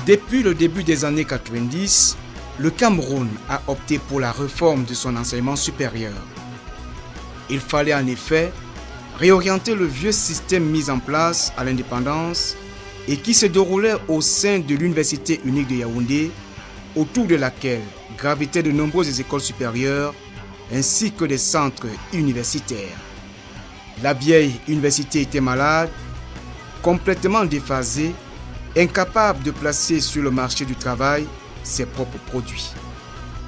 Depuis le début des années 90, le Cameroun a opté pour la réforme de son enseignement supérieur. Il fallait en effet réorienter le vieux système mis en place à l'indépendance et qui se déroulait au sein de l'Université unique de Yaoundé, autour de laquelle gravitaient de nombreuses écoles supérieures ainsi que des centres universitaires. La vieille université était malade, complètement déphasée, incapable de placer sur le marché du travail ses propres produits.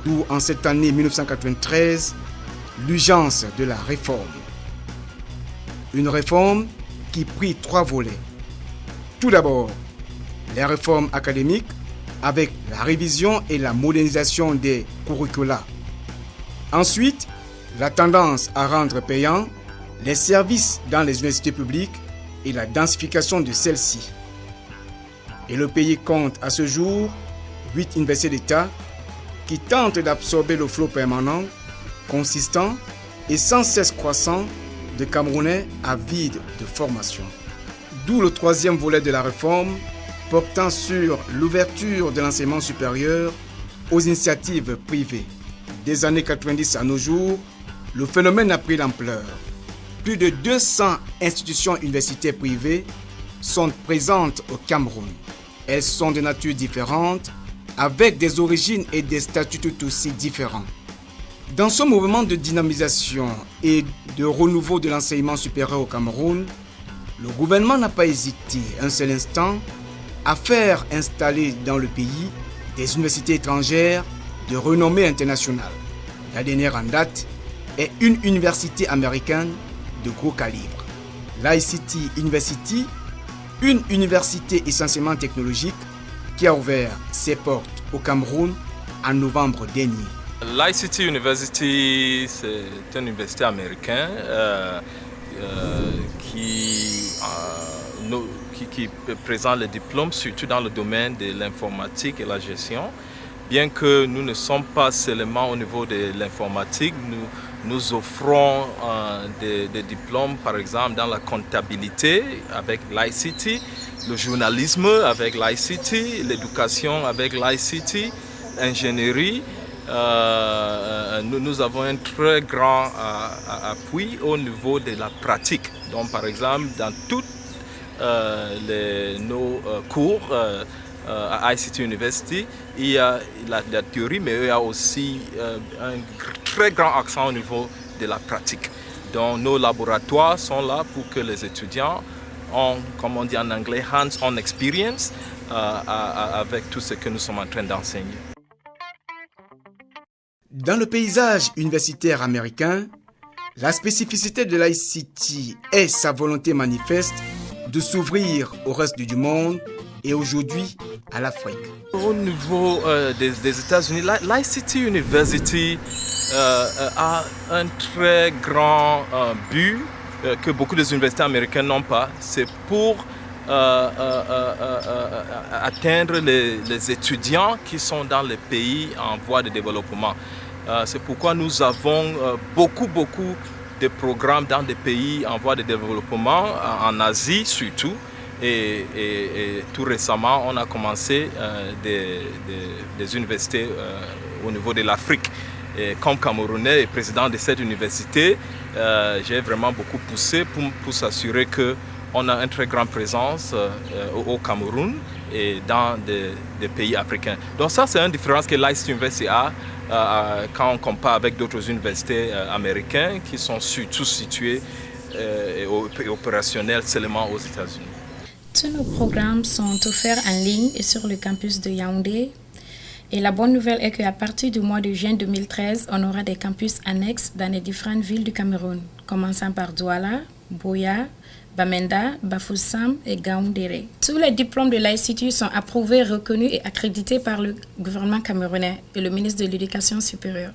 D'où en cette année 1993, l'urgence de la réforme. Une réforme qui prit 3 volets. Tout d'abord, les réformes académiques avec la révision et la modernisation des curricula. Ensuite, la tendance à rendre payants les services dans les universités publiques et la densification de celles-ci. Et le pays compte à ce jour 8 universités d'État qui tentent d'absorber le flot permanent, consistant et sans cesse croissant de Camerounais avides de formation. D'où le 3e volet de la réforme portant sur l'ouverture de l'enseignement supérieur aux initiatives privées. Des années 90 à nos jours, le phénomène a pris l'ampleur. Plus de 200 institutions universitaires privées sont présentes au Cameroun. Elles sont de nature différente, avec des origines et des statuts tout aussi différents. Dans ce mouvement de dynamisation et de renouveau de l'enseignement supérieur au Cameroun, le gouvernement n'a pas hésité un seul instant à faire installer dans le pays des universités étrangères de renommée internationale. La dernière en date est une université américaine de gros calibre. L'ICT University, une université essentiellement technologique qui a ouvert ses portes au Cameroun en novembre dernier. L'ICT University, c'est une université américaine qui présente les diplômes surtout dans le domaine de l'informatique et la gestion. Bien que nous ne sommes pas seulement au niveau de l'informatique, nous offrons des diplômes par exemple dans la comptabilité avec l'ICT, le journalisme avec l'ICT, l'éducation avec l'ICT, l'ingénierie. Nous avons un très grand appui au niveau de la pratique. Donc par exemple dans tous nos cours à ICT University, il y a la théorie, mais il y a aussi un très grand accent au niveau de la pratique. Donc nos laboratoires sont là pour que les étudiants ont, comme on dit en anglais, hands-on experience avec tout ce que nous sommes en train d'enseigner. Dans le paysage universitaire américain, la spécificité de l'ICT est sa volonté manifeste de s'ouvrir au reste du monde et aujourd'hui à l'Afrique. Au niveau des États-Unis, l'ICT University a un très grand but que beaucoup des universités américaines n'ont pas. C'est pour atteindre les étudiants qui sont dans les pays en voie de développement. C'est pourquoi nous avons beaucoup de programmes dans des pays en voie de développement, en Asie surtout. Et tout récemment, on a commencé des universités au niveau de l'Afrique. Et comme Camerounais et président de cette université, j'ai vraiment beaucoup poussé pour s'assurer qu'on a une très grande présence au Cameroun et dans des pays africains. Donc ça, c'est une différence que l'ICT University a quand on compare avec d'autres universités américaines qui sont surtout situées et opérationnelles seulement aux États-Unis. Tous nos programmes sont offerts en ligne et sur le campus de Yaoundé. Et la bonne nouvelle est qu'à partir du mois de juin 2013, on aura des campus annexes dans les différentes villes du Cameroun, commençant par Douala, Buea, Bamenda, Bafoussam et Gaoundéré. Tous les diplômes de l'ICT sont approuvés, reconnus et accrédités par le gouvernement camerounais et le ministre de l'Éducation supérieure.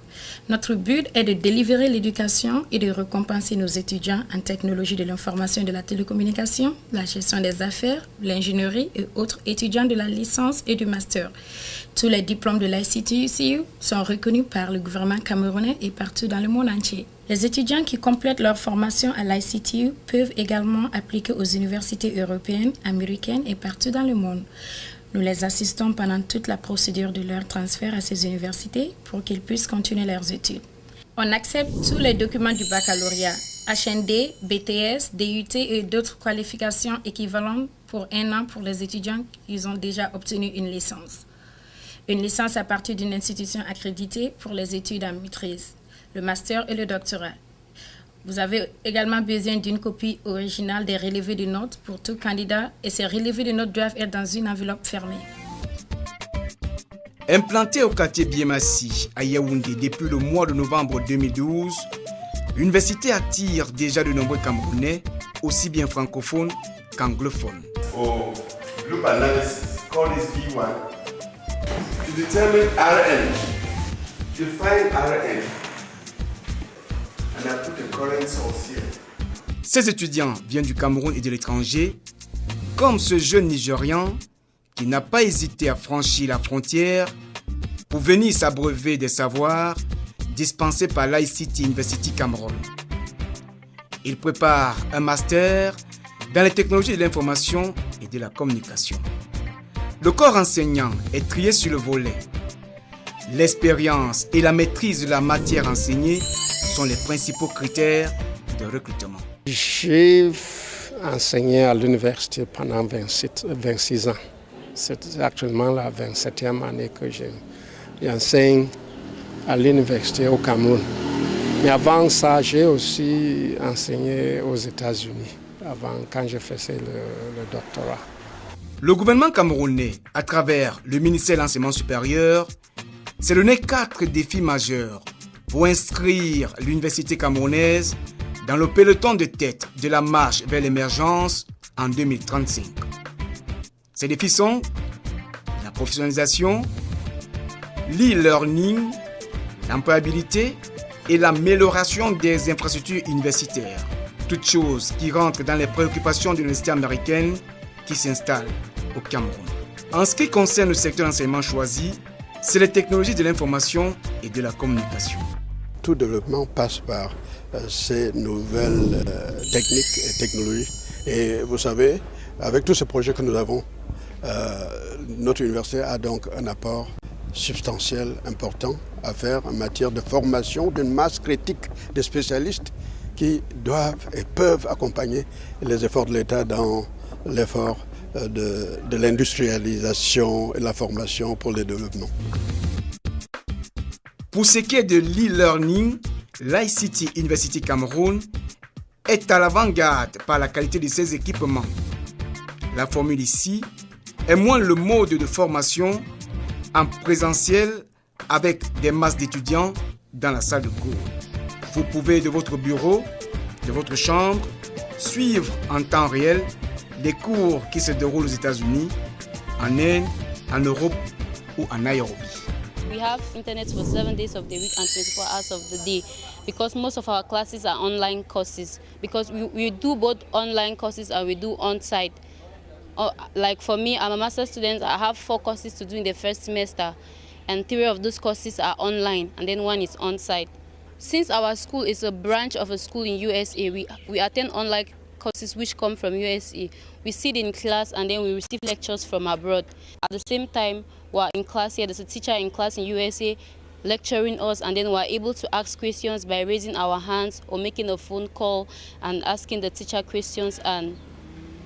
Notre but est de délivrer l'éducation et de récompenser nos étudiants en technologie de l'information et de la télécommunication, la gestion des affaires, l'ingénierie et autres étudiants de la licence et du master. Tous les diplômes de l'ICT sont reconnus par le gouvernement camerounais et partout dans le monde entier. Les étudiants qui complètent leur formation à l'ICT peuvent également appliquer aux universités européennes, américaines et partout dans le monde. Nous les assistons pendant toute la procédure de leur transfert à ces universités pour qu'ils puissent continuer leurs études. On accepte tous les documents du baccalauréat, HND, BTS, DUT et d'autres qualifications équivalentes pour 1 an pour les étudiants qui ont déjà obtenu une licence. Une licence à partir d'une institution accréditée pour les études en maîtrise, le master et le doctorat. Vous avez également besoin d'une copie originale des relevés de notes pour tout candidat et ces relevés de notes doivent être dans une enveloppe fermée. Implantée au quartier Biémassi à Yaoundé depuis le mois de novembre 2012, l'université attire déjà de nombreux Camerounais, aussi bien francophones qu'anglophones. Au group analysis, call this V1, to determine RN, define RN, and I put the current source here. Ces étudiants viennent du Cameroun et de l'étranger, comme ce jeune Nigérian qui n'a pas hésité à franchir la frontière pour venir s'abreuver des savoirs dispensés par l'ICT University Cameroun. Il prépare un master dans les technologies de l'information et de la communication. Le corps enseignant est trié sur le volet. L'expérience et la maîtrise de la matière enseignée sont les principaux critères de recrutement. J'ai enseigné à l'université pendant 26 ans. C'est actuellement la 27e année que j'enseigne à l'université au Cameroun. Mais avant ça, j'ai aussi enseigné aux États-Unis, quand je faisais le doctorat. Le gouvernement camerounais, à travers le ministère de l'Enseignement supérieur, s'est donné 4 défis majeurs pour inscrire l'université camerounaise dans le peloton de tête de la marche vers l'émergence en 2035. Ces défis sont la professionnalisation, l'e-learning, l'employabilité et l'amélioration des infrastructures universitaires. Toutes choses qui rentrent dans les préoccupations de l'université américaine qui s'installe au Cameroun. En ce qui concerne le secteur d'enseignement choisi, c'est les technologies de l'information et de la communication. Tout développement passe par ces nouvelles techniques et technologies. Et vous savez, avec tous ces projets que nous avons, notre université a donc un apport substantiel, important à faire en matière de formation d'une masse critique de spécialistes qui doivent et peuvent accompagner les efforts de l'État dans l'effort de l'industrialisation et la formation pour le développement. Pour ce qui est de l'e-learning, l'ICT University Cameroun est à l'avant-garde par la qualité de ses équipements. La formule ici est moins le mode de formation en présentiel avec des masses d'étudiants dans la salle de cours. Vous pouvez de votre bureau, de votre chambre, suivre en temps réel les cours qui se déroulent aux États-Unis, en Inde, en Europe ou en Nairobi. We have internet for 7 days of the week and 24 hours of the day because most of our classes are online courses because we do both online courses and we do on-site. Like for me, I'm a master's student. I have 4 courses to do in the first semester and 3 of those courses are online and then 1 is on-site. Since our school is a branch of a school in USA, we attend online courses which come from USA. We sit in class and then we receive lectures from abroad. At the same time, we're in class here. There's a teacher in class in USA lecturing us and then we're able to ask questions by raising our hands or making a phone call and asking the teacher questions and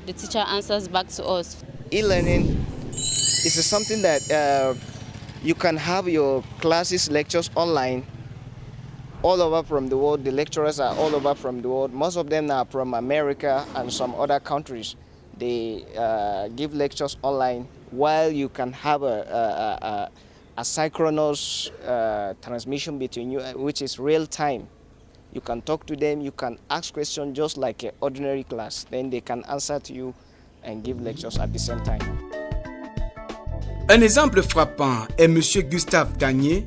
the teacher answers back to us. E-learning is something that you can have your classes, lectures online all over from the world. The lecturers are all over from the world. Most of them are from America and some other countries. They give lectures online while you can have a synchronous transmission between you, which is real time. You can talk to them, you can ask questions just like an ordinary class. Then they can answer to you and give lectures at the same time. Un exemple frappant est M. Gustave Gagné,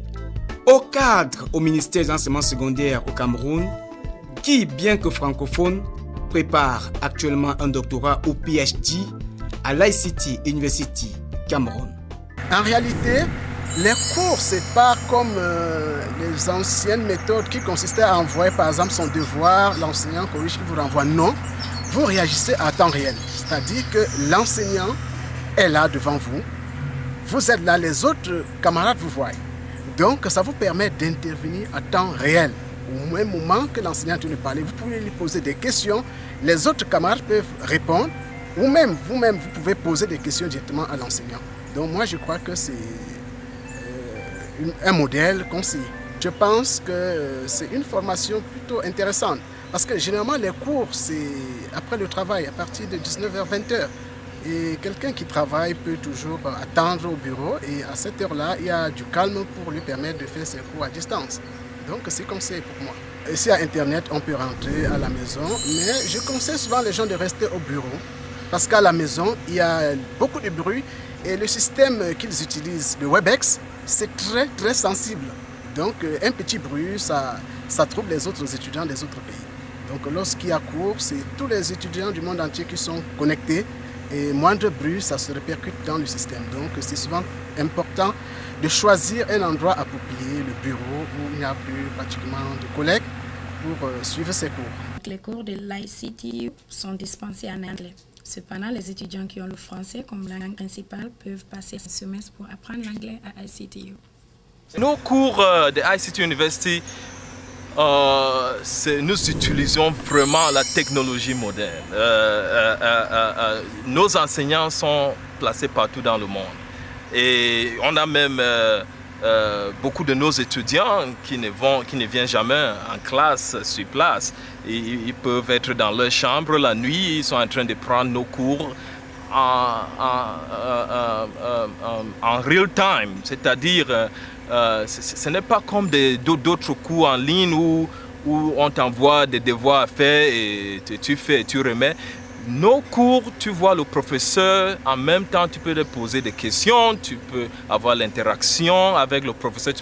haut cadre au ministère de l'enseignement secondaire au Cameroun, qui, bien que francophone, prépare actuellement un doctorat ou PhD à l'ICT University Cameroun. En réalité, les cours, ce n'est pas comme les anciennes méthodes qui consistaient à envoyer par exemple son devoir, l'enseignant corrige, il vous renvoie. Non, vous réagissez à temps réel. C'est-à-dire que l'enseignant est là devant vous, vous êtes là, les autres camarades vous voient. Donc ça vous permet d'intervenir à temps réel. Au même moment que l'enseignant ne parlait, vous pouvez lui poser des questions, les autres camarades peuvent répondre, ou même vous-même, vous pouvez poser des questions directement à l'enseignant. Donc moi je crois que c'est un modèle conseillé. Je pense que c'est une formation plutôt intéressante parce que généralement les cours c'est après le travail à partir de 19h-20h et quelqu'un qui travaille peut toujours attendre au bureau et à cette heure-là il y a du calme pour lui permettre de faire ses cours à distance. Donc c'est conseillé pour moi. Ici à Internet on peut rentrer à la maison mais je conseille souvent les gens de rester au bureau parce qu'à la maison il y a beaucoup de bruit et le système qu'ils utilisent, le WebEx, c'est très sensible. Donc un petit bruit, ça trouble les autres étudiants des autres pays. Donc lorsqu'il y a cours, c'est tous les étudiants du monde entier qui sont connectés et moindre bruit, ça se répercute dans le système. Donc c'est souvent important de choisir un endroit approprié, le bureau, où il n'y a plus pratiquement de collègues pour suivre ces cours. Les cours de l'ICTU sont dispensés en anglais. Cependant, les étudiants qui ont le français comme langue principale peuvent passer un semestre pour apprendre l'anglais à ICTU. Nos cours de ICT University, nous utilisons vraiment la technologie moderne. Nos enseignants sont placés partout dans le monde. Et on a même beaucoup de nos étudiants qui ne viennent jamais en classe sur place. Ils peuvent être dans leur chambre la nuit, ils sont en train de prendre nos cours en real time, c'est-à-dire ce n'est pas comme d'autres cours en ligne où on t'envoie des devoirs à faire et tu fais et tu remets. Nos cours, tu vois le professeur, en même temps tu peux lui poser des questions, tu peux avoir l'interaction avec le professeur,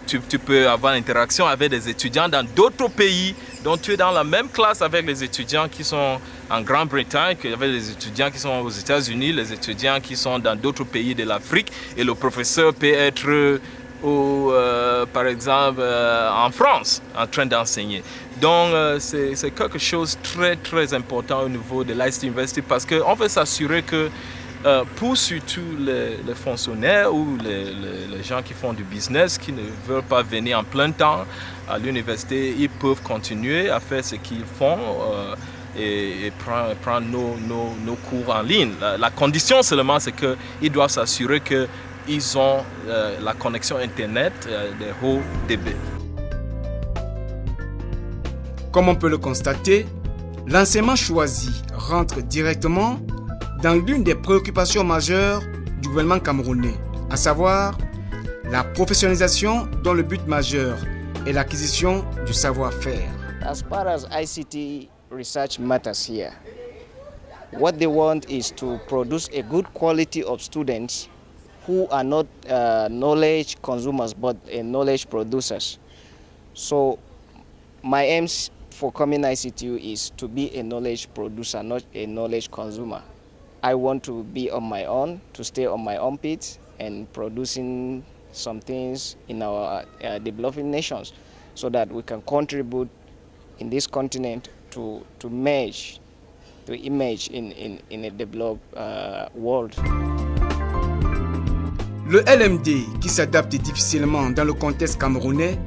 tu peux avoir l'interaction avec des étudiants dans d'autres pays. Donc tu es dans la même classe avec les étudiants qui sont en Grande-Bretagne, avec les étudiants qui sont aux États-Unis, les étudiants qui sont dans d'autres pays de l'Afrique et le professeur peut être par exemple en France en train d'enseigner. Donc c'est quelque chose de très important au niveau de l'ICT University parce qu'on veut s'assurer que pour surtout les fonctionnaires ou les gens qui font du business, qui ne veulent pas venir en plein temps à l'université, ils peuvent continuer à faire ce qu'ils font et prendre nos cours en ligne. La condition seulement, c'est qu'ils doivent s'assurer qu'ils ont la connexion Internet de haut débit. Comme on peut le constater, l'enseignement choisi rentre directement dans l'une des préoccupations majeures du gouvernement camerounais, à savoir la professionnalisation dont le but majeur est l'acquisition du savoir-faire. As far as ICT research matters here, what they want is to produce a good quality of students who are not knowledge consumers but knowledge producers. So my aims for coming ICTU is to be a knowledge producer, not a knowledge consumer. I want to be on my own, to stay on my own feet and producing some things in our developing nations so that we can contribute in this continent to emerge in a developed world. Le LMD, qui s'adapte difficilement dans le contexte camerounais,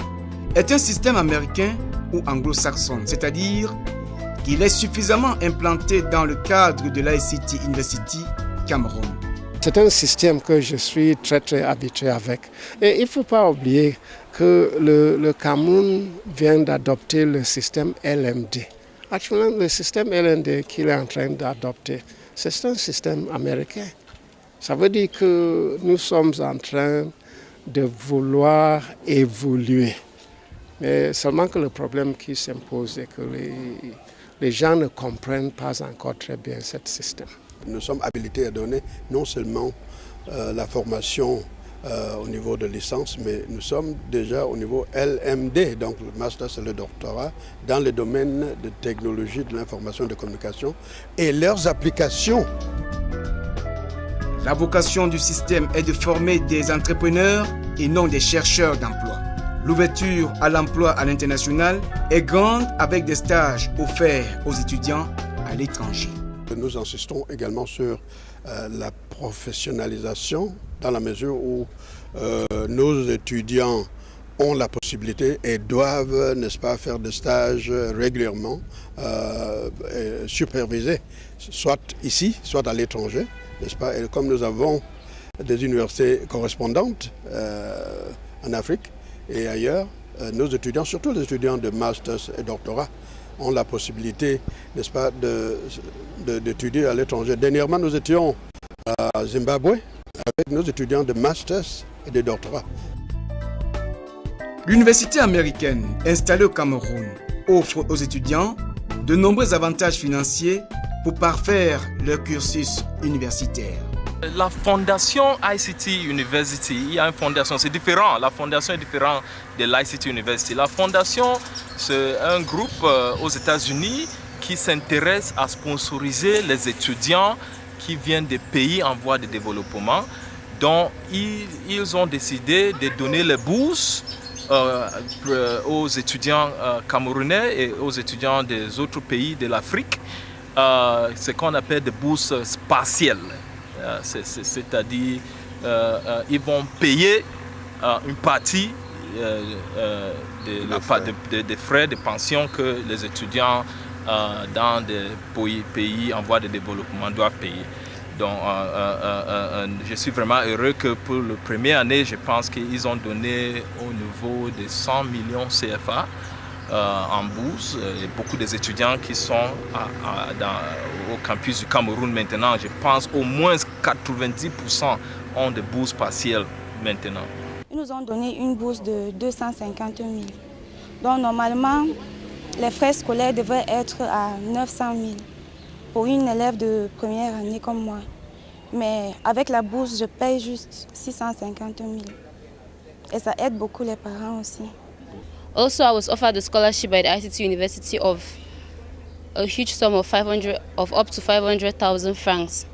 est un système américain ou anglo-saxon, c'est-à-dire qu'il est suffisamment implanté dans le cadre de l'ICT University Cameroun. C'est un système que je suis très habitué avec. Et il ne faut pas oublier que le Cameroun vient d'adopter le système LMD. Actuellement, le système LMD qu'il est en train d'adopter, c'est un système américain. Ça veut dire que nous sommes en train de vouloir évoluer. Mais seulement que le problème qui s'impose est que les gens ne comprennent pas encore très bien ce système. Nous sommes habilités à donner non seulement la formation au niveau de licence, mais nous sommes déjà au niveau LMD, donc le master c'est le doctorat, dans le domaine de technologie de l'information et de communication et leurs applications. La vocation du système est de former des entrepreneurs et non des chercheurs d'emploi. L'ouverture à l'emploi à l'international est grande avec des stages offerts aux étudiants à l'étranger. Nous insistons également sur la professionnalisation dans la mesure où nos étudiants ont la possibilité et doivent, n'est-ce pas, faire des stages régulièrement, supervisés, soit ici, soit à l'étranger, n'est-ce pas. Et comme nous avons des universités correspondantes en Afrique et ailleurs, nos étudiants, surtout les étudiants de masters et doctorats, ont la possibilité, n'est-ce pas, d'étudier à l'étranger. Dernièrement, nous étions à Zimbabwe avec nos étudiants de masters et de doctorats. L'université américaine installée au Cameroun offre aux étudiants de nombreux avantages financiers pour parfaire leur cursus universitaire. La fondation ICT University, il y a une fondation, c'est différent. La fondation est différente de l'ICT University. La fondation, c'est un groupe aux États-Unis qui s'intéresse à sponsoriser les étudiants qui viennent des pays en voie de développement. Donc, ils ont décidé de donner les bourses aux étudiants camerounais et aux étudiants des autres pays de l'Afrique. Ce qu'on appelle des bourses spatiales. C'est-à-dire ils vont payer une partie des frais de pension que les étudiants dans des pays en voie de développement doivent payer. Donc je suis vraiment heureux que pour la première année, je pense qu'ils ont donné au niveau de 100 millions CFA en bourse. Et beaucoup des étudiants qui sont au campus du Cameroun maintenant, je pense au moins 90% ont des bourses partielles maintenant. Ils nous ont donné une bourse de 250 000. Donc normalement, les frais scolaires devraient être à 900 000 pour une élève de première année comme moi. Mais avec la bourse, je paye juste 650 000. Et ça aide beaucoup les parents aussi. Also, I was offered a scholarship by the ICT University of a huge sum of up to 500,000 francs,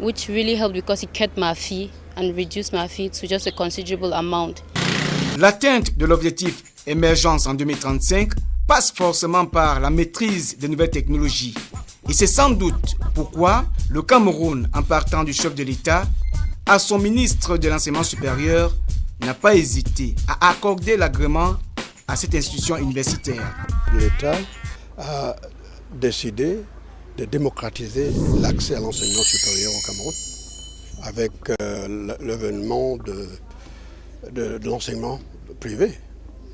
which really helped because it cut my fee and reduced my fee to just a considerable amount. L'atteinte de l'objectif émergence en 2035 passe forcément par la maîtrise des nouvelles technologies. Et c'est sans doute pourquoi le Cameroun, en partant du chef de l'État, à son ministre de l'enseignement supérieur, n'a pas hésité à accorder l'agrément à cette institution universitaire. L'État a décidé de démocratiser l'accès à l'enseignement supérieur au Cameroun avec l'avènement de l'enseignement privé.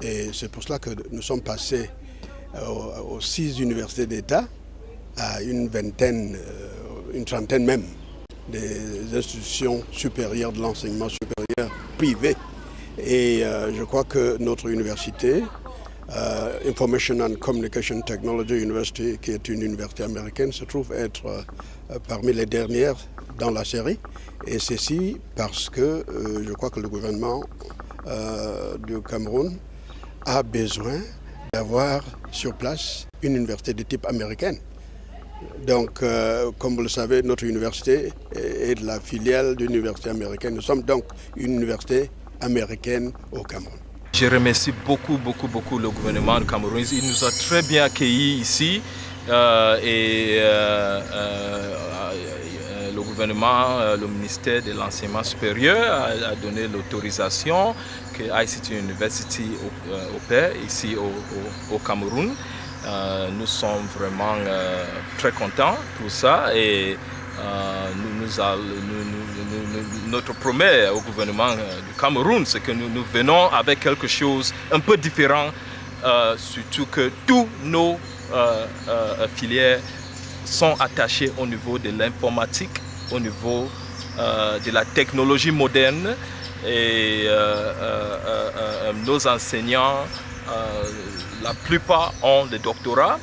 Et c'est pour cela que nous sommes passés aux 6 universités d'État à une vingtaine, une trentaine même, des institutions supérieures de l'enseignement supérieur privé. Et je crois que notre université, Information and Communication Technology University, qui est une université américaine, se trouve être parmi les dernières dans la série. Et ceci parce que je crois que le gouvernement du Cameroun a besoin d'avoir sur place une université de type américaine. Donc, comme vous le savez, notre université est de la filiale d'une université américaine. Nous sommes donc une université américaine au Cameroun. Je remercie beaucoup le gouvernement du Cameroun. Il nous a très bien accueillis ici le gouvernement, le ministère de l'enseignement supérieur a donné l'autorisation que ICT University opère ici au Cameroun. Nous sommes vraiment très contents pour ça et notre promesse au gouvernement du Cameroun, c'est que nous venons avec quelque chose un peu différent, surtout que tous nos filières sont attachées au niveau de l'informatique, au niveau de la technologie moderne et nos enseignants, la plupart ont des doctorats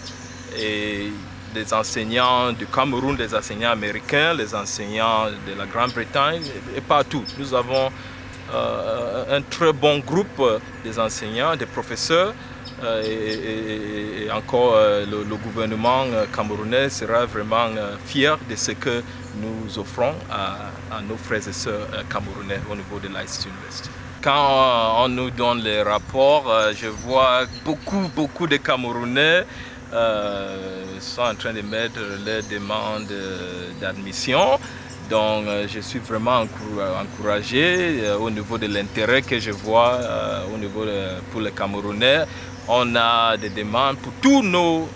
et des enseignants du Cameroun, des enseignants américains, les enseignants de la Grande-Bretagne et partout. Nous avons un très bon groupe des enseignants, des professeurs et encore le gouvernement camerounais sera vraiment fier de ce que nous offrons à nos frères et sœurs camerounais au niveau de l'ICT University. Quand on nous donne les rapports, je vois beaucoup de Camerounais sont en train de mettre leurs demandes d'admission. Donc je suis vraiment encouragé au niveau de l'intérêt que je vois pour les Camerounais. On a des demandes pour tous nos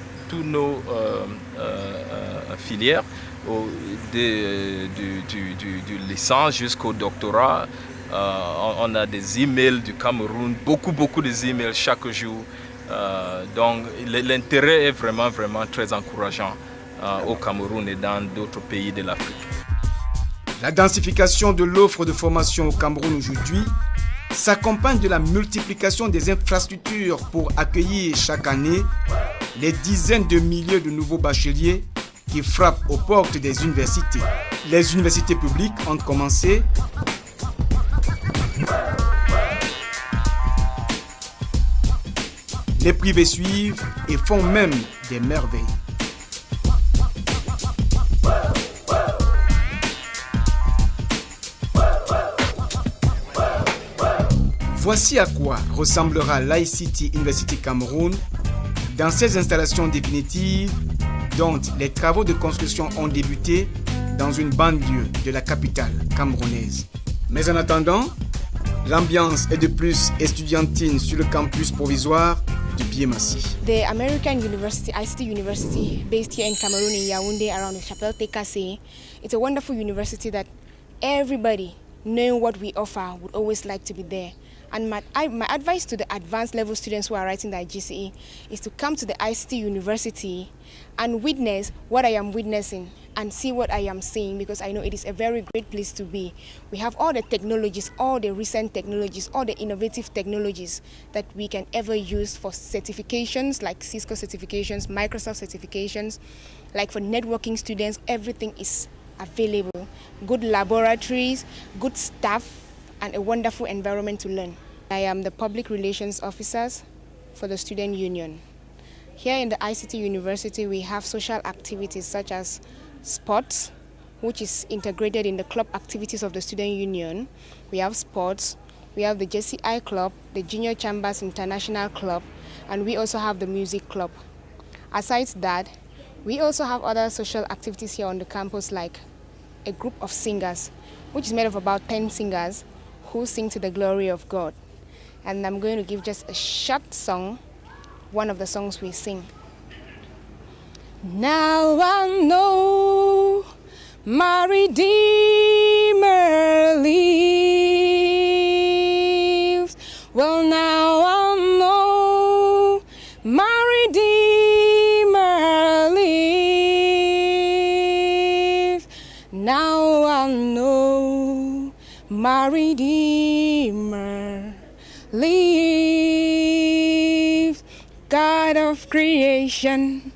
filières, du licence jusqu'au doctorat. On a des emails du Cameroun, beaucoup des emails chaque jour. Donc l'intérêt est vraiment très encourageant au Cameroun et dans d'autres pays de l'Afrique. La densification de l'offre de formation au Cameroun aujourd'hui s'accompagne de la multiplication des infrastructures pour accueillir chaque année les dizaines de milliers de nouveaux bacheliers qui frappent aux portes des universités. Les universités publiques ont commencé. Les privés suivent et font même des merveilles. Voici à quoi ressemblera l'ICT University Cameroun dans ses installations définitives dont les travaux de construction ont débuté dans une banlieue de la capitale camerounaise. Mais en attendant, l'ambiance est de plus estudiantine sur le campus provisoire de Biémassi. The American University, ICT University, based here in Cameroon, in Yaoundé, around the Chapelle Tekase, it's a wonderful university that everybody, knowing what we offer, would always like to be there. And my advice to the advanced level students who are writing their GCE is to come to the ICT University and witness what I am witnessing and see what I am seeing, because I know it is a very great place to be. We have all the technologies, all the recent technologies, all the innovative technologies that we can ever use for certifications like Cisco certifications, Microsoft certifications, like for networking students, everything is available. Good laboratories, good staff, and a wonderful environment to learn. I am the public relations officer for the student union. Here in the ICT University, we have social activities such as sports, which is integrated in the club activities of the student union. We have sports, we have the JCI club, the Junior Chambers International Club, and we also have the music club. Aside that, we also have other social activities here on the campus, like a group of singers, which is made of about 10 singers who sing to the glory of God. And I'm going to give just a short song, one of the songs we sing. Now I know my Redeemer lives. Well, now I know my Redeemer lives. Now I know my Redeemer lives. God of creation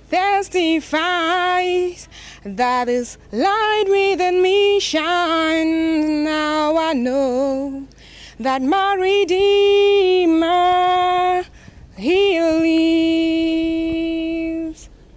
testifies that His light within me shines. Now I know that my Redeemer, He lives.